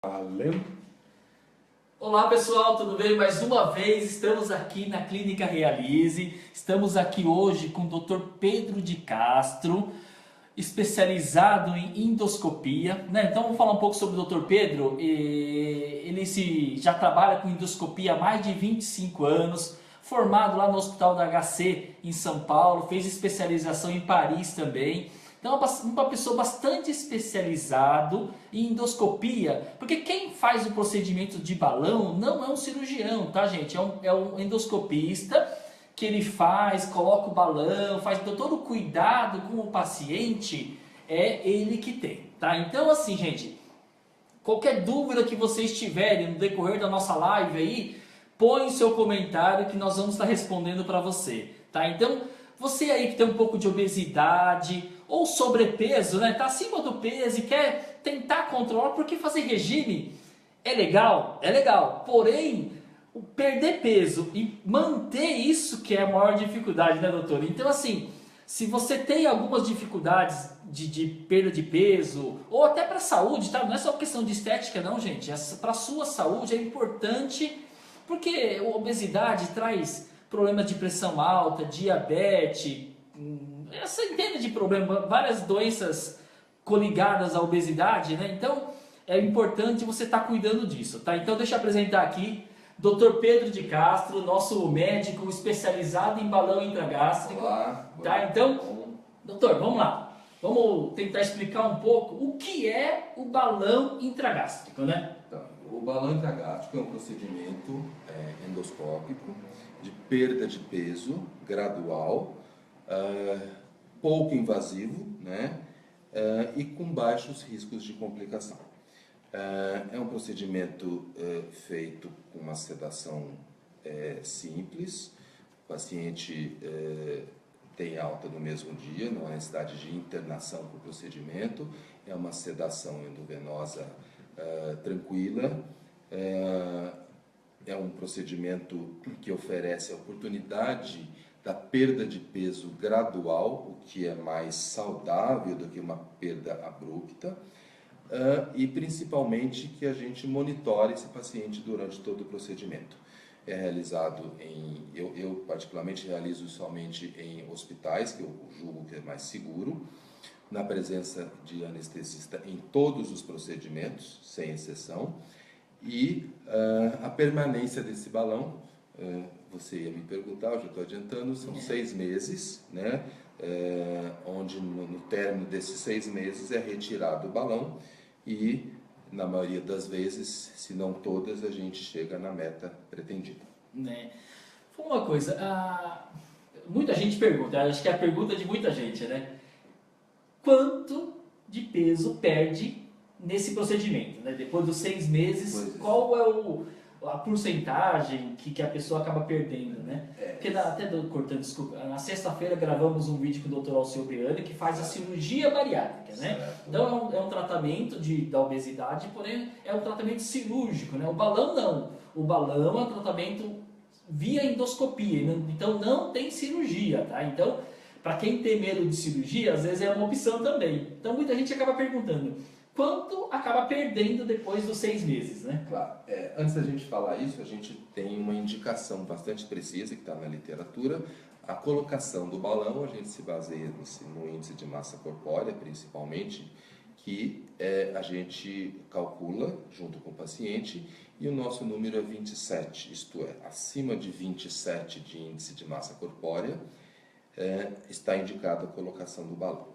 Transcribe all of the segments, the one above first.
Valeu! Olá pessoal, tudo bem? Mais uma vez estamos aqui na Clínica Realize. Estamos aqui hoje com o Dr. Pedro de Castro, especializado em endoscopia, né? Então vamos falar um pouco sobre o Dr. Pedro. Ele já trabalha com endoscopia há mais de 25 anos, formado lá no Hospital da HC em São Paulo, fez especialização em Paris também. Então é uma pessoa bastante especializado em endoscopia, porque quem faz o procedimento de balão não é um cirurgião, tá gente? É um endoscopista que ele coloca o balão, faz todo o cuidado com o paciente, é ele que tem, tá? Então assim gente, qualquer dúvida que vocês tiverem no decorrer da nossa live aí, põe seu comentário que nós vamos estar respondendo para você, tá? Então, você aí que tem um pouco de obesidade ou sobrepeso, né? Tá acima do peso e quer tentar controlar, porque fazer regime é legal? É legal. Porém, perder peso e manter isso que é a maior dificuldade, né, doutor? Então, assim, se você tem algumas dificuldades de perda de peso, ou até para a saúde, tá? Não é só questão de estética não, gente. Para a sua saúde é importante, porque a obesidade traz problemas de pressão alta, diabetes, essa entende de problema, várias doenças coligadas à obesidade, né? Então, é importante você estar cuidando disso, tá? Então, deixa eu apresentar aqui Dr. Pedro de Castro, nosso médico especializado em balão intragástrico. Olá, Tá? Então, doutor, vamos lá. Vamos tentar explicar um pouco o que é o balão intragástrico, né? Então, o balão intragástrico é um procedimento endoscópico de perda de peso gradual, pouco invasivo, né? E com baixos riscos de complicação. É um procedimento feito com uma sedação simples. O paciente tem alta no mesmo dia, não há necessidade de internação para o procedimento. É uma sedação endovenosa tranquila. É um procedimento que oferece a oportunidade da perda de peso gradual, o que é mais saudável do que uma perda abrupta. E principalmente que a gente monitore esse paciente durante todo o procedimento. É realizado eu particularmente realizo somente em hospitais, que eu julgo que é mais seguro, na presença de anestesista em todos os procedimentos, sem exceção, e a permanência desse balão, você ia me perguntar, eu já estou adiantando, são 6 meses, né? Onde no término desses 6 meses é retirado o balão e, na maioria das vezes, se não todas, a gente chega na meta pretendida. Né? Uma coisa, muita gente pergunta, acho que é a pergunta de muita gente, né? Quanto de peso perde nesse procedimento, né? Depois dos 6 meses, qual é a porcentagem que a pessoa acaba perdendo, né? Porque cortando, desculpa, na sexta-feira gravamos um vídeo com o Dr. Alceu Briani que faz a cirurgia bariátrica, né? Então é um tratamento da obesidade, porém é um tratamento cirúrgico, né? O balão não, o balão é um tratamento via endoscopia, então não tem cirurgia, tá? Então, para quem tem medo de cirurgia, às vezes é uma opção também. Então muita gente acaba perguntando, quanto acaba perdendo depois dos 6 meses, né? Claro. Antes da gente falar isso, a gente tem uma indicação bastante precisa que está na literatura. A colocação do balão, a gente se baseia no índice de massa corpórea, principalmente, que a gente calcula junto com o paciente, e o nosso número é 27, isto é, acima de 27 de índice de massa corpórea, está indicada a colocação do balão.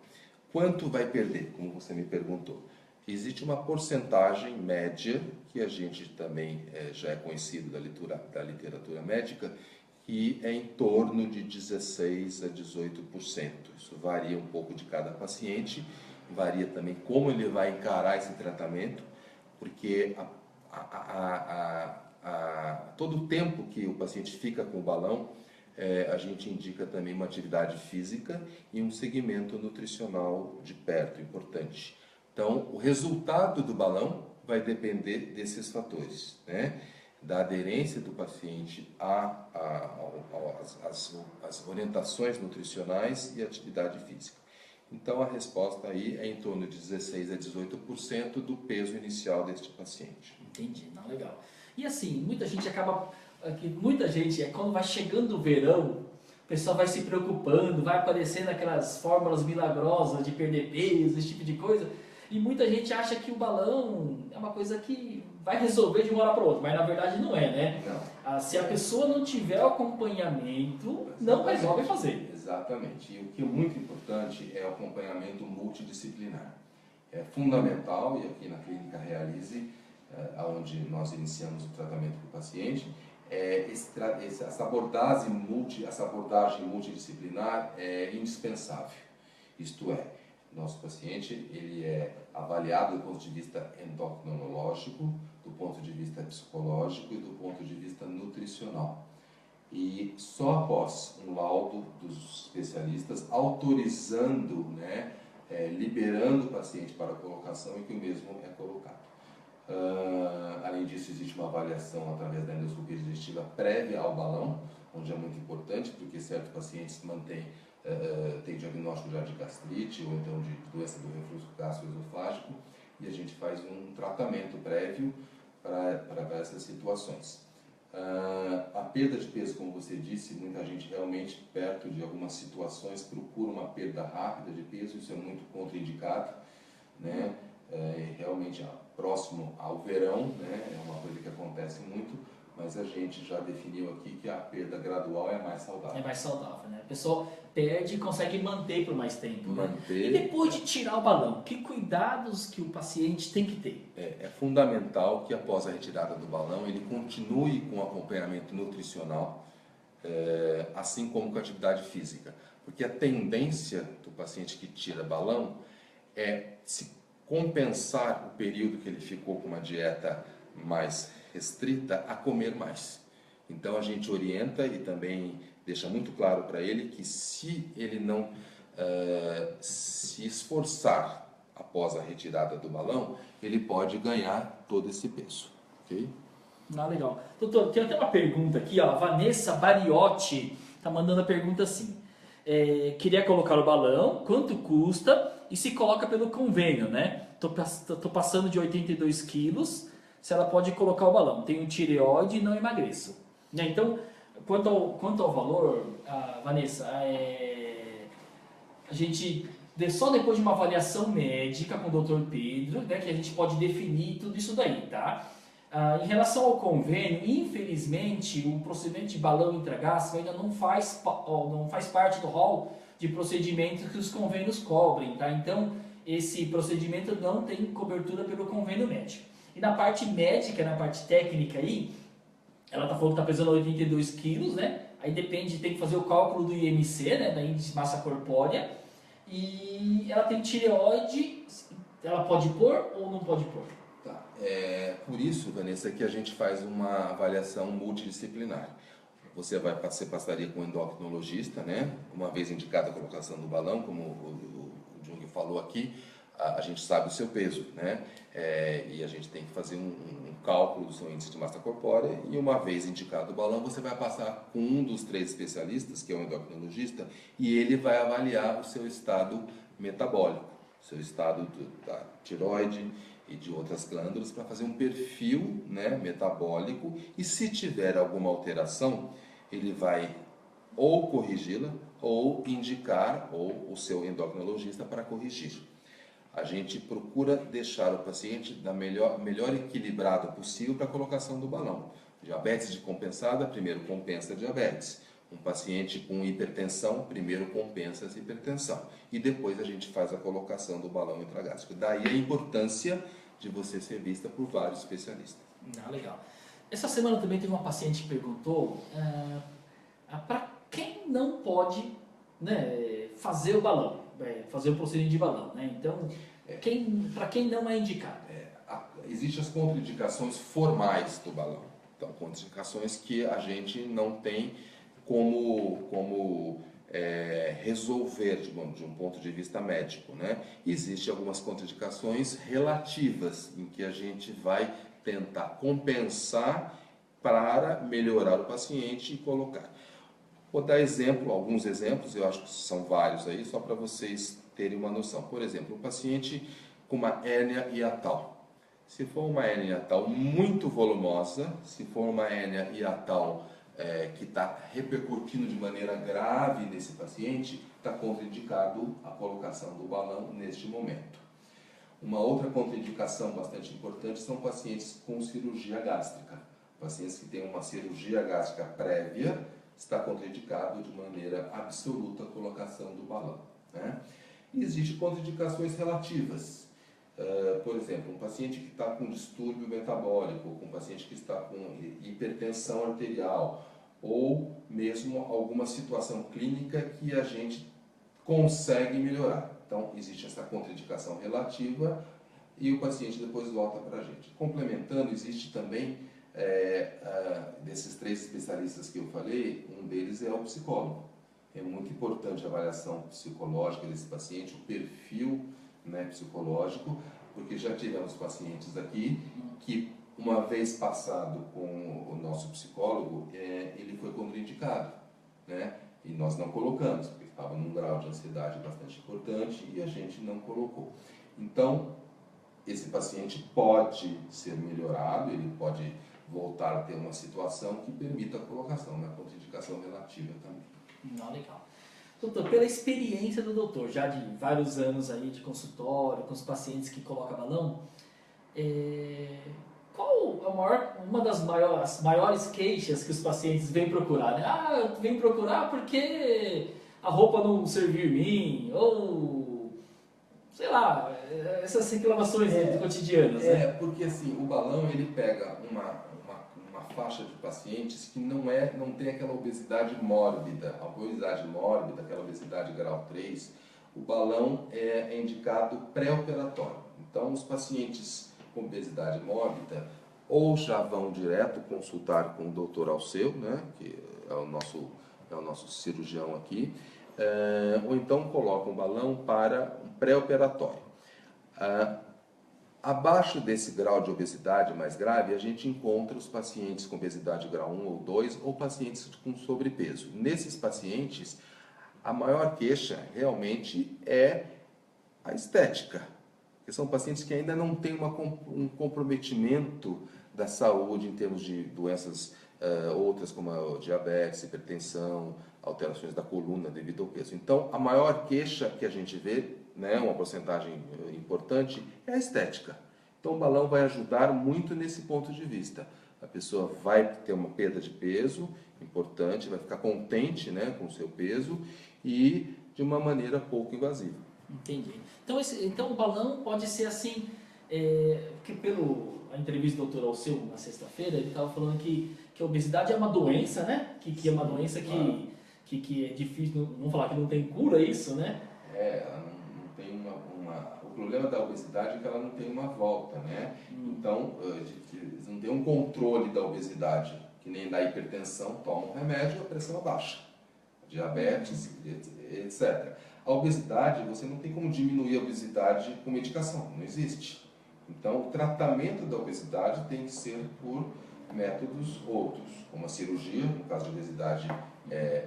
Quanto vai perder, como você me perguntou? Existe uma porcentagem média, que a gente também já é conhecido da literatura médica, que é em torno de 16% a 18%. Isso varia um pouco de cada paciente, varia também como ele vai encarar esse tratamento, porque todo o tempo que o paciente fica com o balão, a gente indica também uma atividade física e um segmento nutricional de perto, importante. Então, o resultado do balão vai depender desses fatores, né? Da aderência do paciente às orientações nutricionais e atividade física. Então a resposta aí é em torno de 16 a 18% do peso inicial deste paciente. Entendi, não, legal. E assim, muita gente acaba, muita gente, quando vai chegando o verão, o pessoal vai se preocupando, vai aparecendo aquelas fórmulas milagrosas de perder peso, esse tipo de coisa, e muita gente acha que o balão é uma coisa que vai resolver de uma hora para outra, mas na verdade não é, né? Não. Se a pessoa não tiver acompanhamento, não resolve fazer. Exatamente. E o que é muito importante é o acompanhamento multidisciplinar. É fundamental, e aqui na Clínica Realize, onde nós iniciamos o tratamento do paciente, essa abordagem multidisciplinar é indispensável. Isto é, nosso paciente ele é avaliado do ponto de vista endocrinológico, do ponto de vista psicológico e do ponto de vista nutricional. E só após um laudo dos especialistas autorizando, liberando o paciente para a colocação é que o mesmo é colocado. Além disso, existe uma avaliação através da endoscopia digestiva prévia ao balão, onde é muito importante, porque certos pacientes têm diagnóstico já de gastrite ou então de doença do refluxo gastroesofágico, e a gente faz um tratamento prévio para essas situações. A perda de peso, como você disse, muita gente realmente perto de algumas situações procura uma perda rápida de peso, isso é muito contraindicado, né? Realmente próximo ao verão, é uma coisa que acontece muito, mas a gente já definiu aqui que a perda gradual é mais saudável. É mais saudável, né? A pessoa perde e consegue manter por mais tempo. Manter. E depois de tirar o balão, que cuidados que o paciente tem que ter? É fundamental que após a retirada do balão ele continue com acompanhamento nutricional, assim como com atividade física. Porque a tendência do paciente que tira balão é se compensar o período que ele ficou com uma dieta mais restrita a comer mais. Então a gente orienta e também deixa muito claro para ele que se ele não se esforçar após a retirada do balão, ele pode ganhar todo esse peso, ok? Legal. Doutor, tem até uma pergunta aqui, ó, a Vanessa Bariotti está mandando a pergunta assim, queria colocar o balão, quanto custa e se coloca pelo convênio, né? Tô passando de 82 quilos, se ela pode colocar o balão, tenho tireoide e não emagreço. Então, quanto ao valor, Vanessa, a gente, só depois de uma avaliação médica com o Dr. Pedro, né, que a gente pode definir tudo isso daí, tá? Em relação ao convênio, infelizmente, o procedimento de balão intragástrico ainda não faz parte do rol de procedimentos que os convênios cobrem, tá? Então, esse procedimento não tem cobertura pelo convênio médico. E na parte médica, na parte técnica aí, ela tá falando que está pesando 82 quilos, né? Aí depende, tem que fazer o cálculo do IMC, né? Da índice de massa corpórea. E ela tem tireoide, ela pode pôr ou não pode pôr? Tá. Por isso, Vanessa, que a gente faz uma avaliação multidisciplinar. Você passaria com um endocrinologista, né? Uma vez indicada a colocação do balão, como o Jung falou aqui, a gente sabe o seu peso, né? E a gente tem que fazer um cálculo do seu índice de massa corpórea, e uma vez indicado o balão, você vai passar com um dos 3 especialistas, que é o endocrinologista, e ele vai avaliar o seu estado metabólico, o seu estado da tireoide e de outras glândulas, para fazer um perfil, né, metabólico, e se tiver alguma alteração, ele vai ou corrigi-la, ou indicar o seu endocrinologista para corrigir. A gente procura deixar o paciente da melhor equilibrado possível para a colocação do balão. Diabetes descompensada, primeiro compensa a diabetes. Um paciente com hipertensão, primeiro compensa essa hipertensão. E depois a gente faz a colocação do balão intragástrico. Daí a importância de você ser vista por vários especialistas. Legal. Essa semana também teve uma paciente que perguntou para quem não pode, né, fazer o balão, fazer o procedimento de balão, né? Então, para quem não é indicado? Existem as contraindicações formais do balão. Então, contraindicações que a gente não tem como resolver de um ponto de vista médico, né? Existem algumas contraindicações relativas em que a gente vai tentar compensar para melhorar o paciente e colocar. Vou dar alguns exemplos, eu acho que são vários aí, só para vocês terem uma noção. Por exemplo, um paciente com uma hérnia hiatal. Se for uma hérnia hiatal muito volumosa, se for uma hérnia hiatal que está repercutindo de maneira grave nesse paciente, está contraindicado a colocação do balão neste momento. Uma outra contraindicação bastante importante são pacientes com cirurgia gástrica. Pacientes que têm uma cirurgia gástrica prévia, está contraindicado de maneira absoluta a colocação do balão, né? E existem contraindicações relativas. Por exemplo, um paciente que está com distúrbio metabólico, um paciente que está com hipertensão arterial, ou mesmo alguma situação clínica que a gente consegue melhorar. Então, existe essa contraindicação relativa e o paciente depois volta para a gente. Complementando, existe também, desses 3 especialistas que eu falei, um deles é o psicólogo. É muito importante a avaliação psicológica desse paciente, o perfil, né, psicológico, porque já tivemos pacientes aqui que, uma vez passado com o nosso psicólogo, ele foi contraindicado, né? E nós não colocamos, porque estava num grau de ansiedade bastante importante e a gente não colocou. Então, esse paciente pode ser melhorado, ele pode voltar a ter uma situação que permita a colocação, uma contraindicação relativa também. Não, legal. Doutor, pela experiência do doutor, já de vários anos aí de consultório, com os pacientes que colocam balão, qual uma das maiores queixas que os pacientes vêm procurar, né? Ah, vem procurar porque a roupa não serviu em mim, ou sei lá, essas reclamações cotidianas, né? Porque assim, o balão ele pega uma faixa de pacientes que não tem aquela obesidade mórbida, aquela obesidade grau 3, o balão é indicado pré-operatório. Então, os pacientes com obesidade mórbida ou já vão direto consultar com o Dr. Alceu, né, que é o nosso cirurgião aqui, ou então colocam o balão para um pré-operatório. Abaixo desse grau de obesidade mais grave, a gente encontra os pacientes com obesidade grau 1 ou 2 ou pacientes com sobrepeso. Nesses pacientes, a maior queixa realmente é a estética, que são pacientes que ainda não têm um comprometimento da saúde em termos de doenças outras como a diabetes, hipertensão, alterações da coluna devido ao peso. Então, a maior queixa que a gente vê, né, uma porcentagem importante, é a estética. Então, o balão vai ajudar muito nesse ponto de vista. A pessoa vai ter uma perda de peso importante, vai ficar contente, né, com o seu peso e de uma maneira pouco invasiva. Entendi. Então o balão pode ser assim, que a entrevista do Dr. Alceu na sexta-feira, ele estava falando que a obesidade é uma doença, né? Que é uma doença que é difícil, vamos falar que não tem cura, isso, né? Ela não tem o problema da obesidade é que ela não tem uma volta, né? Então, eles não tem um controle da obesidade, que nem da hipertensão, toma um remédio, a pressão abaixa, diabetes, etc. A obesidade, você não tem como diminuir a obesidade com medicação, não existe. Então, o tratamento da obesidade tem que ser por métodos outros, como a cirurgia, no caso de obesidade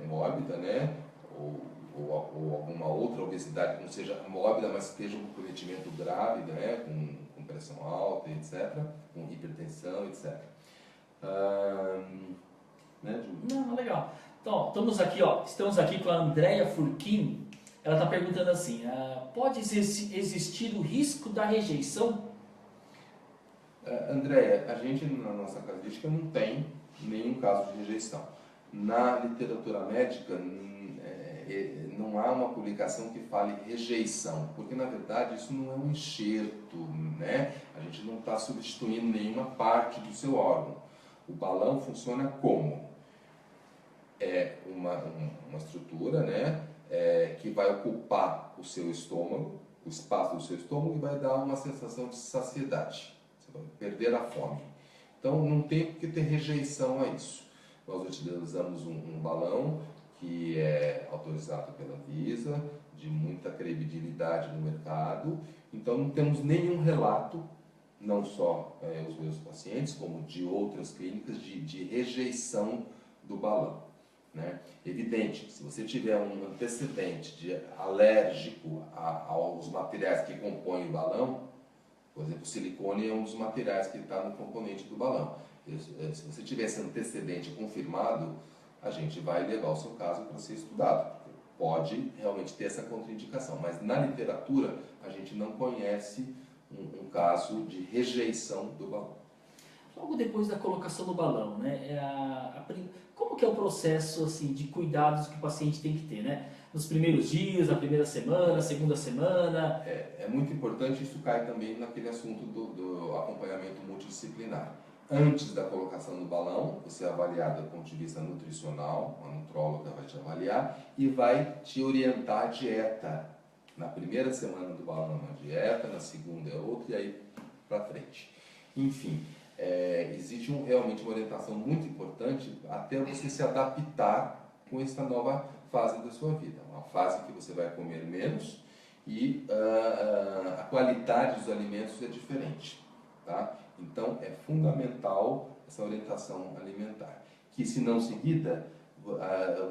mórbida, né? Ou alguma outra obesidade que não seja mórbida, mas que esteja um comprometimento grave, né? Com pressão alta, etc., com hipertensão, etc. Né, Júlio? Não, legal. Então, estamos aqui com a Andrea Furquim. Ela está perguntando assim, pode existir o risco da rejeição? Andréia, a gente na nossa casuística não tem nenhum caso de rejeição. Na literatura médica não há uma publicação que fale rejeição, porque na verdade isso não é um enxerto, né? A gente não está substituindo nenhuma parte do seu órgão. O balão funciona como? É uma estrutura, né? Que vai ocupar o seu estômago, o espaço do seu estômago, e vai dar uma sensação de saciedade. Você vai perder a fome. Então não tem que ter rejeição a isso. Nós utilizamos um balão que é autorizado pela Anvisa, de muita credibilidade no mercado. Então não temos nenhum relato, não só os meus pacientes, como de outras clínicas, de rejeição do balão. né? Evidente, se você tiver um antecedente de alérgico aos materiais que compõem o balão, por exemplo, o silicone é um dos materiais que está no componente do balão. Se você tiver esse antecedente confirmado, a gente vai levar o seu caso para ser estudado. Pode realmente ter essa contraindicação, mas na literatura a gente não conhece um caso de rejeição do balão. Logo depois da colocação do balão, né? Como que é o processo assim, de cuidados que o paciente tem que ter, né? Nos primeiros dias, na primeira semana, segunda semana? É muito importante, isso cai também naquele assunto do acompanhamento multidisciplinar. Antes da colocação do balão, você é avaliado do ponto de vista nutricional, a nutróloga vai te avaliar e vai te orientar a dieta. Na primeira semana do balão é uma dieta, na segunda é outra e aí para frente. Enfim, existe realmente uma orientação muito importante até você se adaptar com essa nova fase da sua vida. Uma fase que você vai comer menos e a qualidade dos alimentos é diferente. Tá? Então é fundamental essa orientação alimentar, que se não seguida,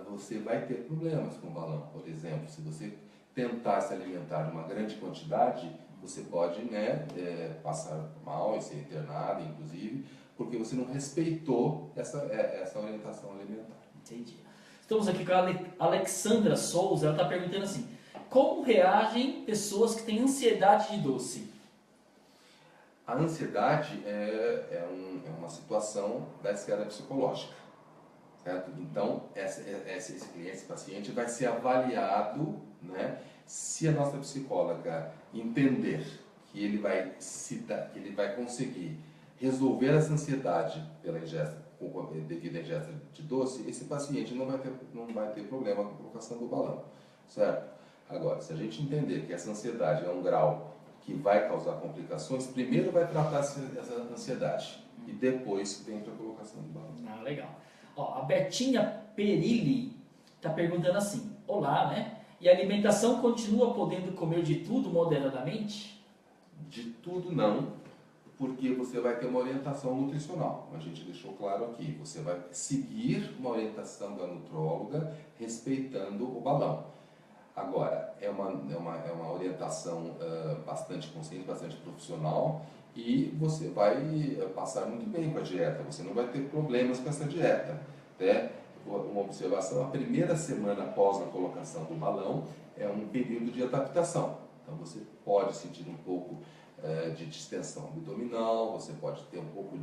você vai ter problemas com o balão. Por exemplo, se você tentar se alimentar de uma grande quantidade, você pode, né, passar mal e ser internado, inclusive, porque você não respeitou essa orientação alimentar. Entendi. Estamos aqui com a Alexandra Souza, ela está perguntando assim, como reagem pessoas que têm ansiedade de doce? A ansiedade é uma situação da esfera psicológica, certo? Então, esse cliente, esse paciente vai ser avaliado, né? Se a nossa psicóloga entender que ele vai conseguir resolver essa ansiedade pela ingesta, devido à ingesta de doce, esse paciente não vai ter problema com a colocação do balão, certo? Agora, se a gente entender que essa ansiedade é um grau que vai causar complicações, primeiro vai tratar essa ansiedade e depois vem para a colocação do balão. Ah, legal. Ó, a Betinha Perilli está perguntando assim, olá, né? E a alimentação continua podendo comer de tudo moderadamente? De tudo não, porque você vai ter uma orientação nutricional. A gente deixou claro aqui, você vai seguir uma orientação da nutróloga respeitando o balão. Agora, é uma orientação bastante consciente, bastante profissional e você vai passar muito bem com a dieta, você não vai ter problemas com essa dieta. Né? Uma observação, a primeira semana após a colocação do balão é um período de adaptação. Então você pode sentir um pouco de distensão abdominal, você pode ter um pouco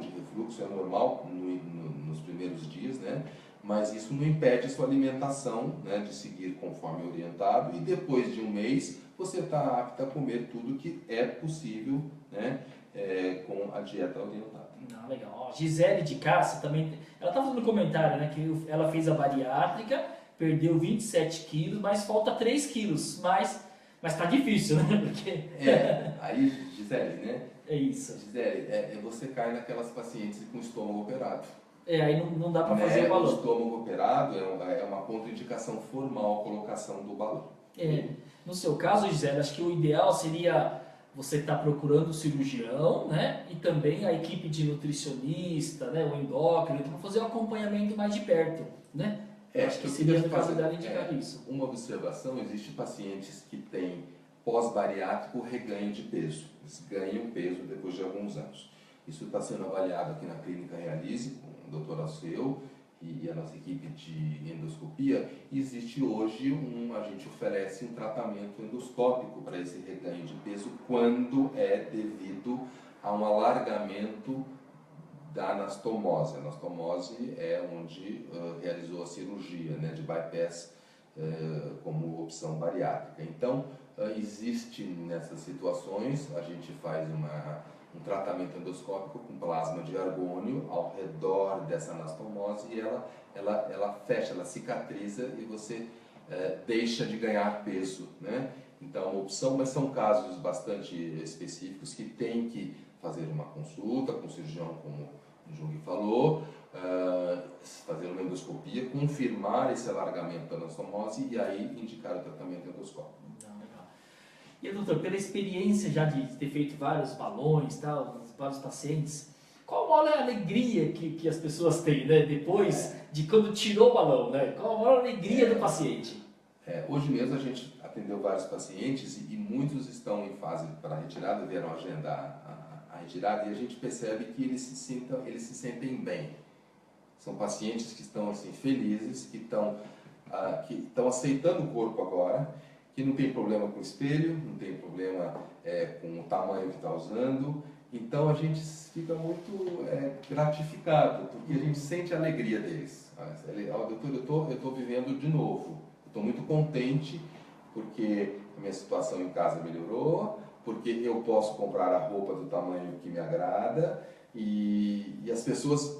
de refluxo, é normal nos primeiros dias, né? Mas isso não impede a sua alimentação, né, de seguir conforme orientado e depois de um mês você está apto a comer tudo que é possível, né, com a dieta orientada. Ah, legal. Ó, Gisele de Cássia também, ela está fazendo um comentário, né, que ela fez a bariátrica, perdeu 27 quilos, mas falta 3 quilos, mas está difícil, né? Porque... aí, Gisele, né? É isso. Gisele, você cai naquelas pacientes com estômago operado. Aí não dá para fazer o balão. O estômago operado é uma contraindicação formal a colocação do balão. No seu caso, Gisele, acho que o ideal seria você estar procurando o cirurgião, né? E também a equipe de nutricionista, né? O endócrino, para fazer um acompanhamento mais de perto, né? Acho que seria no caso dela indicar isso. Uma observação, existem pacientes que têm pós-bariátrico reganho de peso. Eles ganham peso depois de alguns anos. Isso está sendo avaliado aqui na Clínica Realize, com o Dr. Alceu e a nossa equipe de endoscopia. Existe hoje a gente oferece um tratamento endoscópico para esse reganho de peso quando é devido a um alargamento da anastomose. A anastomose é onde realizou a cirurgia, né, de bypass como opção bariátrica. Então, existe nessas situações, a gente faz um tratamento endoscópico com plasma de argônio ao redor dessa anastomose e ela fecha, ela cicatriza e você deixa de ganhar peso, né? Então, uma opção, mas são casos bastante específicos que tem que fazer uma consulta com o cirurgião, como o Jung falou, fazer uma endoscopia, confirmar esse alargamento da anastomose e aí indicar o tratamento endoscópico. E, doutor, pela experiência já de ter feito vários balões, tal, vários pacientes, qual qual é a alegria que as pessoas têm, né? Depois de quando tirou o balão, né? Qual a maior alegria do paciente? Hoje mesmo a gente atendeu vários pacientes e muitos estão em fase para retirada, vieram agendar a retirada, e a gente percebe que eles se sentem bem. São pacientes que estão assim, felizes, que estão aceitando o corpo agora, que não tem problema com o espelho, não tem problema com o tamanho que está usando. Então a gente fica muito gratificado, porque a gente sente a alegria deles. Doutor, eu estou vivendo de novo. Estou muito contente porque a minha situação em casa melhorou, porque eu posso comprar a roupa do tamanho que me agrada e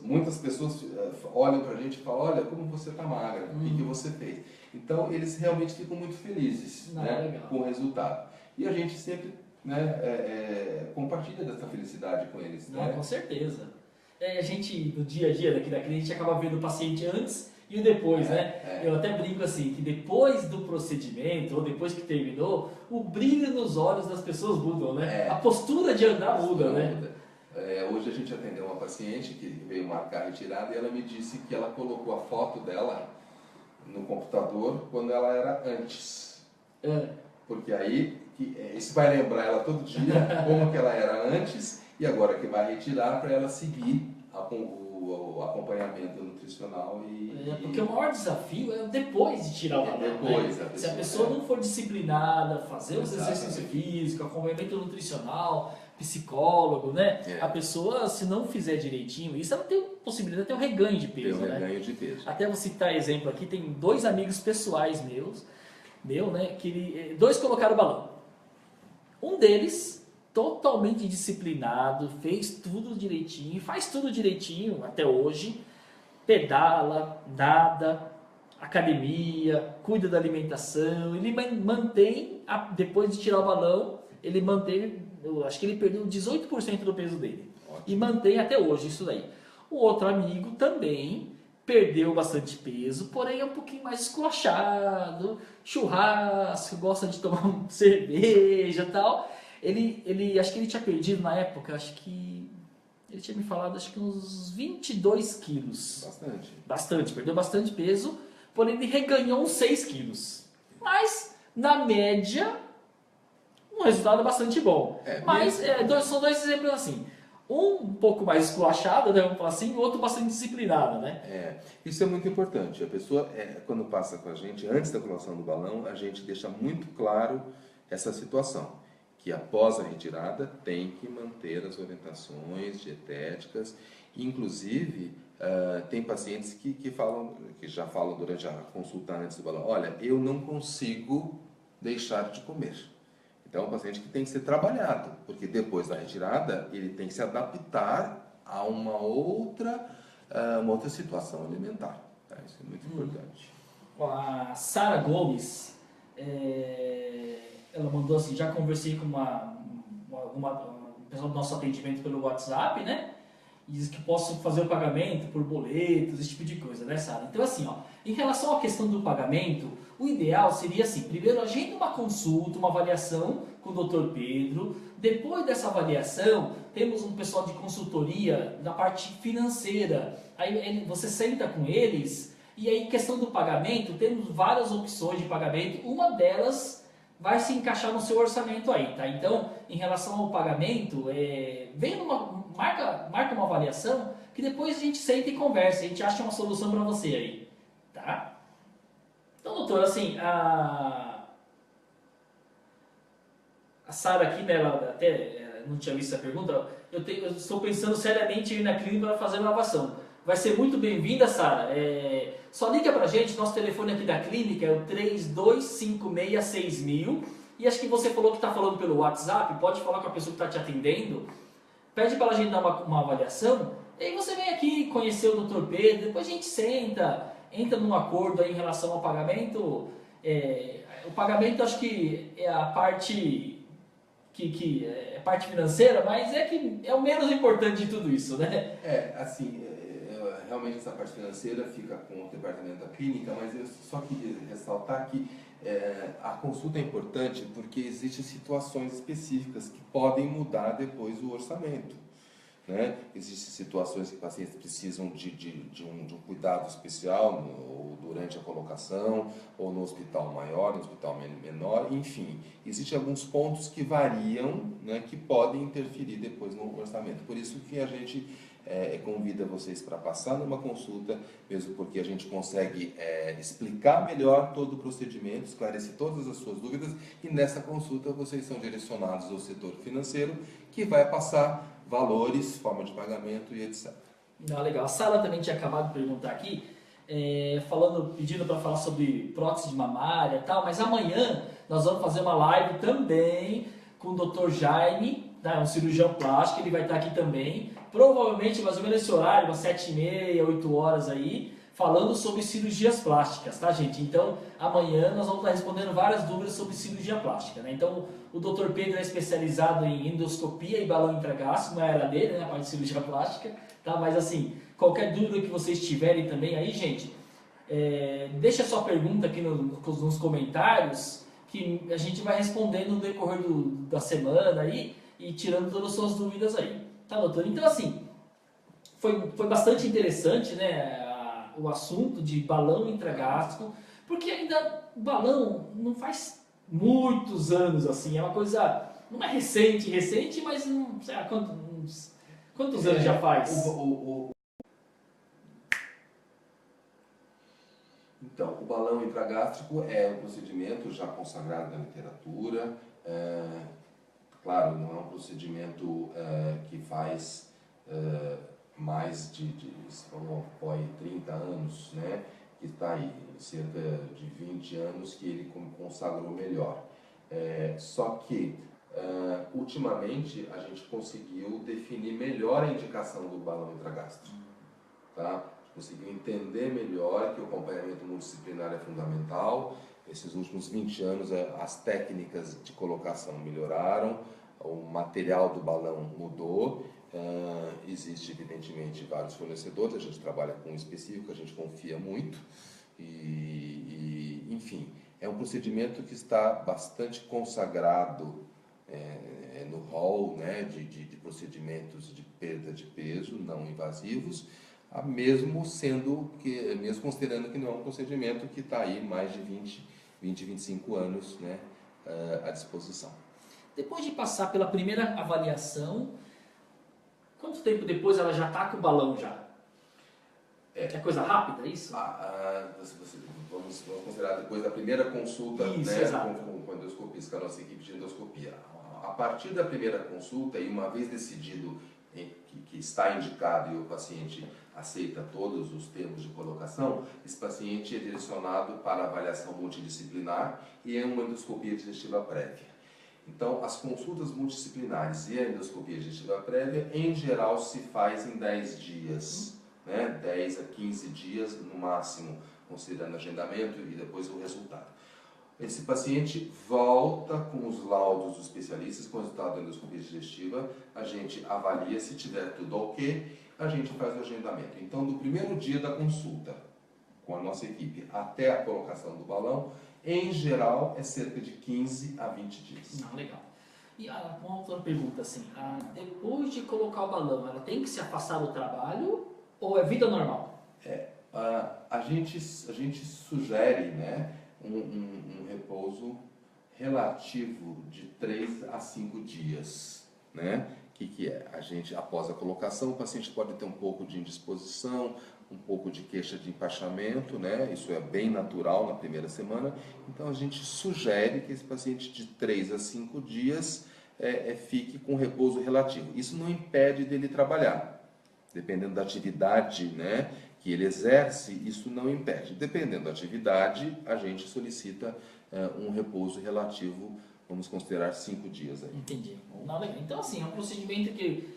muitas pessoas olham para a gente e falam, olha como você está magra, o que você fez? Então eles realmente ficam muito felizes, né, com o resultado. E a gente sempre, né, compartilha dessa felicidade com eles. Não, né? Com certeza. A gente, no dia a dia daqui da clínica, a gente acaba vendo o paciente antes e o depois, né? Eu até brinco assim, que depois do procedimento, ou depois que terminou, o brilho nos olhos das pessoas mudam, né? A postura de andar muda, né? Hoje a gente atendeu uma paciente que veio marcar a retirada e ela me disse que ela colocou a foto dela no computador quando ela era antes. Porque aí, isso vai lembrar ela todo dia como que ela era antes e agora que vai retirar para ela seguir o acompanhamento nutricional. Porque o maior desafio é depois de tirar o balão, né? Se a pessoa não for disciplinada, fazer os exercícios físicos, acompanhamento nutricional, psicólogo, né? A pessoa, se não fizer direitinho, isso ela tem possibilidade de ter um reganho de peso, Até vou citar exemplo aqui, tem 2 amigos pessoais né? Que dois colocaram o balão. Um deles totalmente disciplinado, fez tudo direitinho, faz tudo direitinho até hoje, pedala, nada, academia, cuida da alimentação, ele mantém, depois de tirar o balão, ele mantém, eu acho que ele perdeu 18% do peso dele. Ótimo. E mantém até hoje isso daí. O outro amigo também perdeu bastante peso, porém é um pouquinho mais esculachado, churrasco, gosta de tomar cerveja e tal. Acho que ele tinha perdido na época, ele tinha me falado, uns 22 quilos. Bastante, perdeu bastante peso, porém ele reganhou uns 6 quilos. Mas, na média, um resultado bastante bom. São 2 exemplos assim. Um pouco mais esculachado, né, vamos falar assim, e o outro bastante disciplinado, né? Isso é muito importante. A pessoa, quando passa com a gente, antes da colocação do balão, a gente deixa muito claro essa situação. Que após a retirada tem que manter as orientações dietéticas. Inclusive, tem pacientes que já falam durante a consulta antes do balão, olha, eu não consigo deixar de comer. Então, é um paciente que tem que ser trabalhado, porque depois da retirada ele tem que se adaptar a uma outra situação alimentar. Tá? Isso é muito importante. A Sara Gomes, ela mandou assim, já conversei com um pessoal do nosso atendimento pelo WhatsApp, né? E diz que posso fazer o pagamento por boletos, esse tipo de coisa, né, Sara? Então, assim, em relação à questão do pagamento, o ideal seria assim, primeiro agenda uma consulta, uma avaliação com o Dr. Pedro. Depois dessa avaliação, temos um pessoal de consultoria da parte financeira. Aí você senta com eles e aí, questão do pagamento, temos várias opções de pagamento. Uma delas vai se encaixar no seu orçamento aí, tá? Então, em relação ao pagamento, marca uma avaliação que depois a gente senta e conversa, a gente acha uma solução para você aí, tá? Então, doutor, assim, a Sara aqui, né, ela até não tinha visto essa pergunta, eu estou pensando seriamente em ir na clínica para fazer uma avaliação. Vai ser muito bem-vinda, Sara. Só liga pra gente, nosso telefone aqui da clínica é o 32566000. E acho que você falou que está falando pelo WhatsApp, pode falar com a pessoa que está te atendendo. Pede para a gente dar uma avaliação. E aí você vem aqui conhecer o Dr. Pedro, depois a gente entra num acordo aí em relação ao pagamento. O pagamento acho que é a parte que é parte financeira, mas que é o menos importante de tudo isso, né? Realmente essa parte financeira fica com o departamento da clínica, mas eu só queria ressaltar que a consulta é importante porque existem situações específicas que podem mudar depois o orçamento. né? Existem situações que pacientes precisam de um cuidado especial ou durante a colocação, ou no hospital maior, no hospital menor, enfim. Existem alguns pontos que variam, né, que podem interferir depois no orçamento. Por isso que a gente convida vocês para passar numa consulta, mesmo porque a gente consegue explicar melhor todo o procedimento, esclarecer todas as suas dúvidas, e nessa consulta vocês são direcionados ao setor financeiro, que vai passar valores, forma de pagamento e etc. Ah, legal. A Sara também tinha acabado de perguntar aqui, pedindo para falar sobre prótese de mamária e tal, mas amanhã nós vamos fazer uma live também com o Dr. Jaime, tá? Um cirurgião plástico, ele vai estar aqui também, provavelmente mais ou menos esse horário, umas 7h30, 8 horas aí, falando sobre cirurgias plásticas, tá, gente? Então, amanhã nós vamos estar respondendo várias dúvidas sobre cirurgia plástica, né? Então, o Dr. Pedro é especializado em endoscopia e balão intragástrico, não é a área dele, né, a parte de cirurgia plástica, tá? Mas assim, qualquer dúvida que vocês tiverem também aí, gente, deixa sua pergunta aqui nos comentários, que a gente vai respondendo no decorrer da semana aí e tirando todas as suas dúvidas aí, tá, doutor? Então, assim, foi bastante interessante, né, o assunto de balão intragástrico, porque ainda o balão não faz muitos anos assim, é uma coisa, não é recente, mas não sei lá quantos anos já faz. Então, o balão intragástrico é um procedimento já consagrado na literatura. Claro, não é um procedimento que faz mais vamos apoiar 30 anos, né? Que está aí, cerca de 20 anos que ele consagrou melhor. Só que, ultimamente, a gente conseguiu definir melhor a indicação do balão intragástrico. Tá? Conseguiu entender melhor que o acompanhamento multidisciplinar é fundamental. Esses últimos 20 anos, as técnicas de colocação melhoraram, o material do balão mudou. Existe evidentemente vários fornecedores, a gente trabalha com um específico, a gente confia muito e enfim, é um procedimento que está bastante consagrado no rol, né, de procedimentos de perda de peso não invasivos, mesmo considerando que não é um procedimento que está aí mais de 25 anos, né, à disposição. Depois de passar pela primeira avaliação, quanto tempo depois ela já está com o balão já? É coisa rápida, é isso? Vamos considerar depois da primeira consulta, isso, né, exato, com o endoscopista, com a nossa equipe de endoscopia. A partir da primeira consulta, e uma vez decidido que está indicado e o paciente aceita todos os termos de colocação, esse paciente é direcionado para avaliação multidisciplinar e é uma endoscopia digestiva prévia. Então, as consultas multidisciplinares e a endoscopia digestiva prévia, em geral, se faz em 10 dias, né? 10 a 15 dias no máximo, considerando agendamento e depois o resultado. Esse paciente volta com os laudos dos especialistas, com o resultado da endoscopia digestiva, a gente avalia, se tiver tudo ok, a gente faz o agendamento. Então, do primeiro dia da consulta com a nossa equipe até a colocação do balão, em geral, é cerca de 15 a 20 dias. Legal. E uma outra pergunta, assim, depois de colocar o balão, ela tem que se afastar do trabalho ou é vida normal? A gente sugere, né, um repouso relativo de 3 a 5 dias, né? Que é? A gente, após a colocação, o paciente pode ter um pouco de indisposição, um pouco de queixa de empachamento, né? Isso é bem natural na primeira semana. Então, a gente sugere que esse paciente de 3 a 5 dias fique com repouso relativo. Isso não impede dele trabalhar. Dependendo da atividade, né, que ele exerce, isso não impede. Dependendo da atividade, a gente solicita um repouso relativo, vamos considerar 5 dias aí. Entendi. Então, assim, é um procedimento que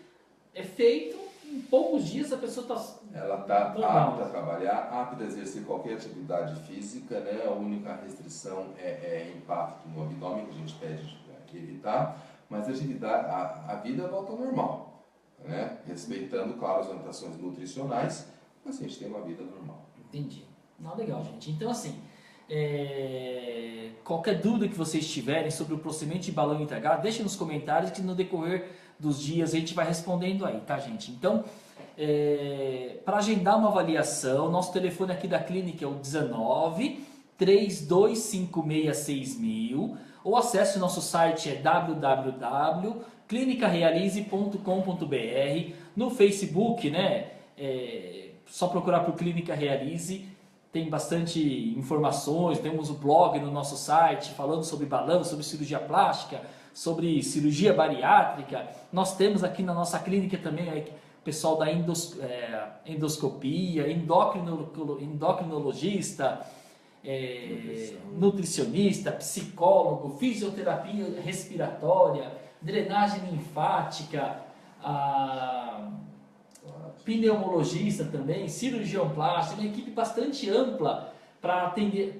é feito, em poucos dias a pessoa está... Ela está apta a trabalhar, apta a exercer qualquer atividade física, né? A única restrição é impacto no abdômen, que a gente pede evitar, mas a vida volta ao normal, né? Respeitando, claro, as orientações nutricionais, o paciente tem uma vida normal. Entendi. Legal, gente. Então, assim, qualquer dúvida que vocês tiverem sobre o procedimento de balão intragástrico, deixem nos comentários que no decorrer dos dias, a gente vai respondendo aí, tá, gente? Então, para agendar uma avaliação, nosso telefone aqui da clínica é o 19 32566000, ou acesse o nosso site, é www.clinicarealize.com.br. No Facebook, né, só procurar por Clínica Realize, tem bastante informações, temos o blog no nosso site falando sobre balanço, sobre cirurgia plástica, sobre cirurgia bariátrica. Nós temos aqui na nossa clínica também pessoal da endoscopia, endocrinologista, nutricionista, psicólogo, fisioterapia respiratória, drenagem linfática, pneumologista também, cirurgião plástico, uma equipe bastante ampla para atender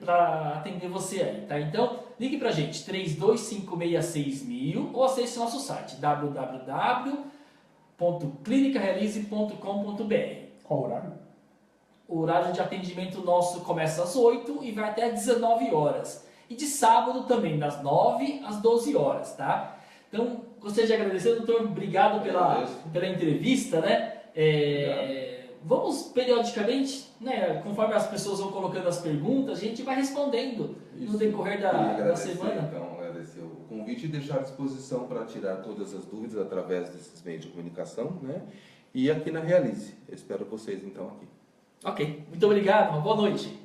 você aí, tá? Então, ligue pra gente, 32566000, ou acesse nosso site, www.clinicarealize.com.br. Qual o horário? O horário de atendimento nosso começa às 8 e vai até às 19 horas. E de sábado também, das 9 às 12 horas, tá? Então, gostaria de agradecer, doutor, obrigado pela entrevista, né? Vamos periodicamente, né, conforme as pessoas vão colocando as perguntas, a gente vai respondendo no decorrer da semana. Então, agradecer o convite e deixar à disposição para tirar todas as dúvidas através desses meios de comunicação, né? E aqui na Realize. Eu espero vocês então aqui. Ok, muito obrigado, uma boa noite.